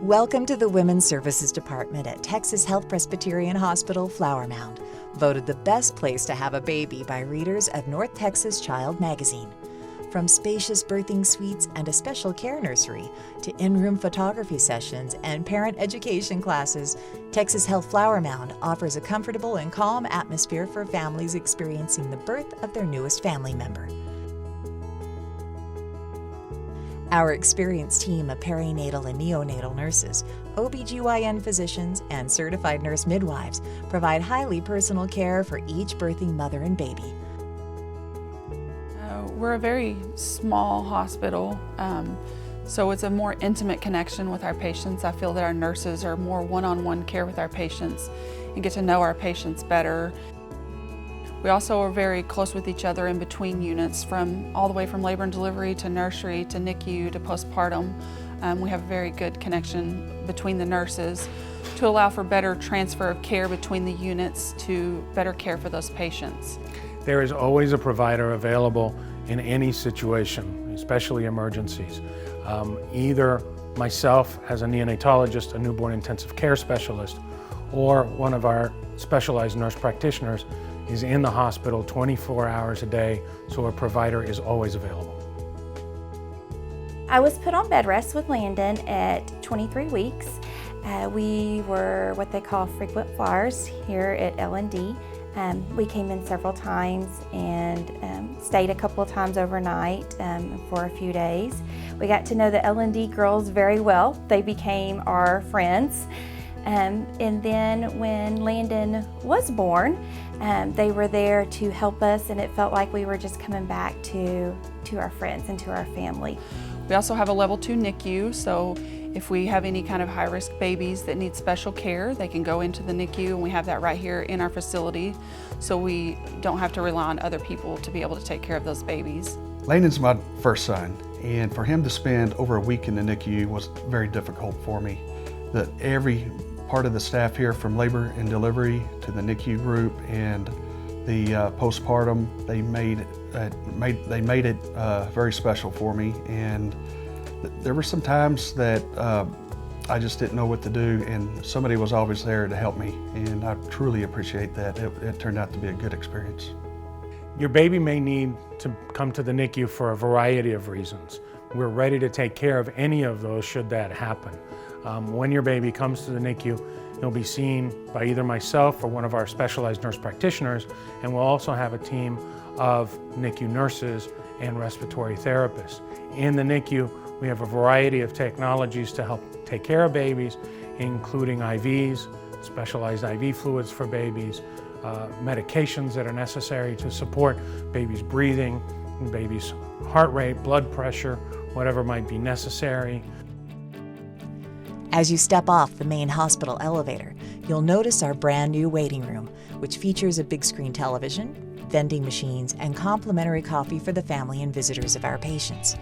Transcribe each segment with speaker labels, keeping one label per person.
Speaker 1: Welcome to the Women's Services Department at Texas Health Presbyterian Hospital, Flower Mound, voted the best place to have a baby by readers of North Texas Child Magazine. From spacious birthing suites and a special care nursery to in-room photography sessions and parent education classes, Texas Health Flower Mound offers a comfortable and calm atmosphere for families experiencing the birth of their newest family member. Our experienced team of perinatal and neonatal nurses, OBGYN physicians, and certified nurse midwives provide highly personal care for each birthing mother and baby.
Speaker 2: We're a very small hospital, so it's a more intimate connection with our patients. I feel that our nurses are more one-on-one care with our patients and get to know our patients better. We also are very close with each other in between units, all the way from labor and delivery to nursery to NICU to postpartum. We have a very good connection between the nurses to allow for better transfer of care between the units to better care for those patients.
Speaker 3: There is always a provider available in any situation, especially emergencies. Either myself as a neonatologist, a newborn intensive care specialist, or one of our specialized nurse practitioners is in the hospital 24 hours a day, so a provider is always available.
Speaker 4: I was put on bed rest with Landon at 23 weeks. We were what they call frequent flyers here at L&D. We came in several times and stayed a couple of times overnight for a few days. We got to know the L&D girls very well. They became our friends. And then when Landon was born, they were there to help us, and it felt like we were just coming back to our friends and to our family.
Speaker 2: We also have a level 2 NICU, so if we have any kind of high-risk babies that need special care, they can go into the NICU, and we have that right here in our facility, so we don't have to rely on other people to be able to take care of those babies.
Speaker 5: Landon's my first son, and for him to spend over a week in the NICU was very difficult for me. That every part of the staff here, from labor and delivery to the NICU group and the postpartum, they made it very special for me. And there were some times that I just didn't know what to do, and somebody was always there to help me, and I truly appreciate that. It turned out to be a good experience.
Speaker 3: Your baby may need to come to the NICU for a variety of reasons. We're ready to take care of any of those should that happen. When your baby comes to the NICU, he'll be seen by either myself or one of our specialized nurse practitioners, and we'll also have a team of NICU nurses and respiratory therapists. In the NICU, we have a variety of technologies to help take care of babies, including IVs, specialized IV fluids for babies, medications that are necessary to support babies' breathing, babies' heart rate, blood pressure, whatever might be necessary.
Speaker 1: As you step off the main hospital elevator, you'll notice our brand new waiting room, which features a big screen television, vending machines, and complimentary coffee for the family and visitors of our patients.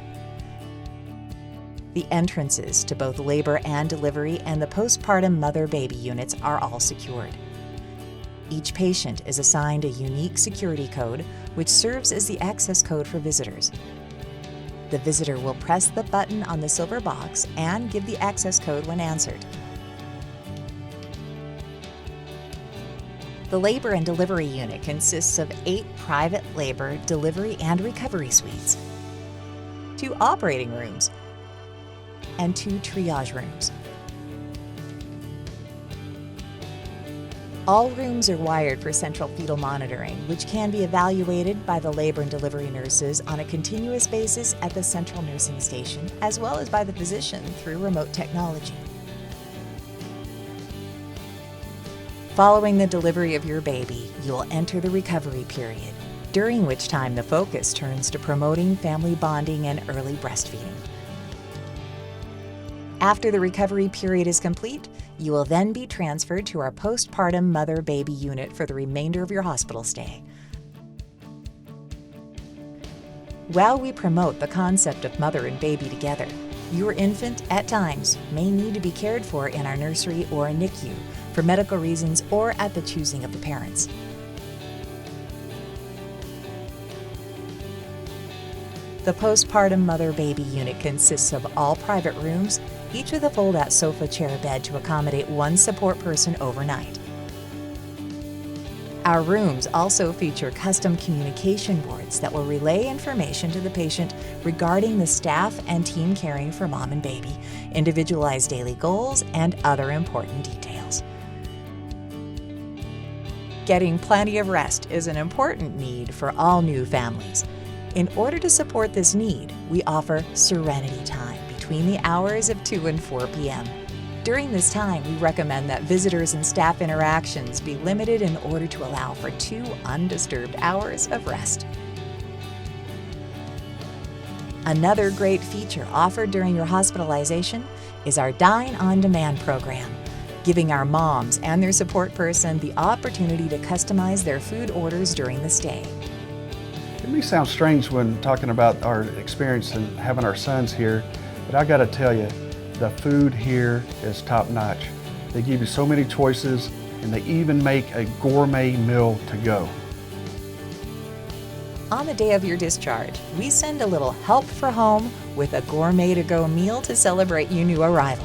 Speaker 1: The entrances to both labor and delivery and the postpartum mother-baby units are all secured. Each patient is assigned a unique security code, which serves as the access code for visitors. The visitor will press the button on the silver box and give the access code when answered. The labor and delivery unit consists of 8 private labor, delivery, and recovery suites, 2 operating rooms, and 2 triage rooms. All rooms are wired for central fetal monitoring, which can be evaluated by the labor and delivery nurses on a continuous basis at the central nursing station, as well as by the physician through remote technology. Following the delivery of your baby, you will enter the recovery period, during which time the focus turns to promoting family bonding and early breastfeeding. After the recovery period is complete, you will then be transferred to our postpartum mother-baby unit for the remainder of your hospital stay. While we promote the concept of mother and baby together, your infant, at times, may need to be cared for in our nursery or a NICU for medical reasons or at the choosing of the parents. The postpartum mother-baby unit consists of all private rooms each with a fold-out sofa chair bed to accommodate one support person overnight. Our rooms also feature custom communication boards that will relay information to the patient regarding the staff and team caring for mom and baby, individualized daily goals, and other important details. Getting plenty of rest is an important need for all new families. In order to support this need, we offer serenity time between the hours of 2 and 4 p.m. During this time, we recommend that visitors and staff interactions be limited in order to allow for 2 undisturbed hours of rest. Another great feature offered during your hospitalization is our Dine on Demand program, giving our moms and their support person the opportunity to customize their food orders during the stay.
Speaker 5: It may sound strange when talking about our experience and having our sons here, but I gotta tell you, the food here is top-notch. They give you so many choices, and they even make a gourmet meal to go.
Speaker 1: On the day of your discharge, we send a little help for home with a gourmet to-go meal to celebrate your new arrival.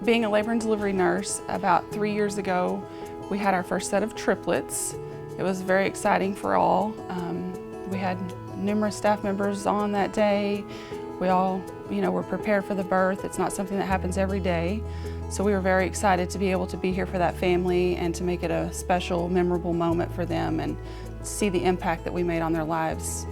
Speaker 2: Being a labor and delivery nurse, about 3 years ago, we had our first set of triplets. It was very exciting for all. We had numerous staff members on that day. We all, were prepared for the birth. It's not something that happens every day. So we were very excited to be able to be here for that family and to make it a special, memorable moment for them and see the impact that we made on their lives.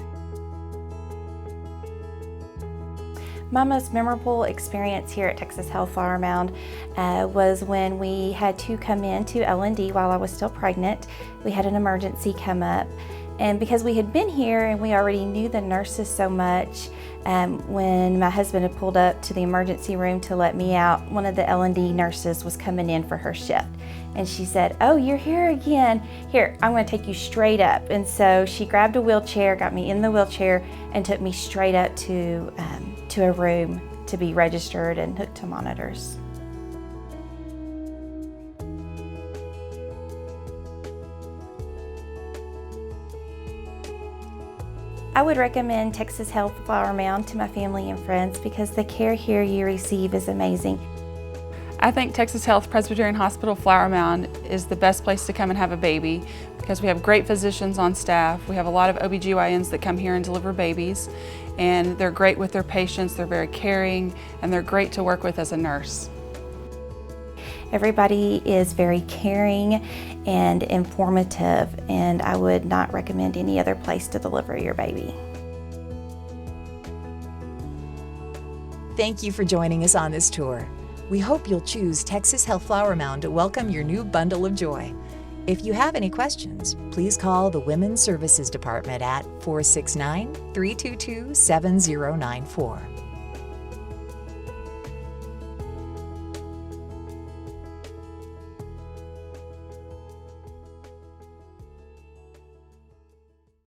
Speaker 4: My most memorable experience here at Texas Health Flower Mound was when we had to come in to L&D while I was still pregnant. We had an emergency come up, and because we had been here and we already knew the nurses so much, when my husband had pulled up to the emergency room to let me out, one of the L&D nurses was coming in for her shift. And she said, "Oh, you're here again. Here, I'm going to take you straight up." And so she grabbed a wheelchair, got me in the wheelchair, and took me straight up to a room to be registered and hooked to monitors. I would recommend Texas Health Flower Mound to my family and friends because the care here you receive is amazing.
Speaker 2: I think Texas Health Presbyterian Hospital Flower Mound is the best place to come and have a baby because we have great physicians on staff. We have a lot of OBGYNs that come here and deliver babies, and they're great with their patients, they're very caring, and they're great to work with as a nurse.
Speaker 4: Everybody is very caring and informative, and I would not recommend any other place to deliver your baby.
Speaker 1: Thank you for joining us on this tour. We hope you'll choose Texas Health Flower Mound to welcome your new bundle of joy. If you have any questions, please call the Women's Services Department at 469-322-7094.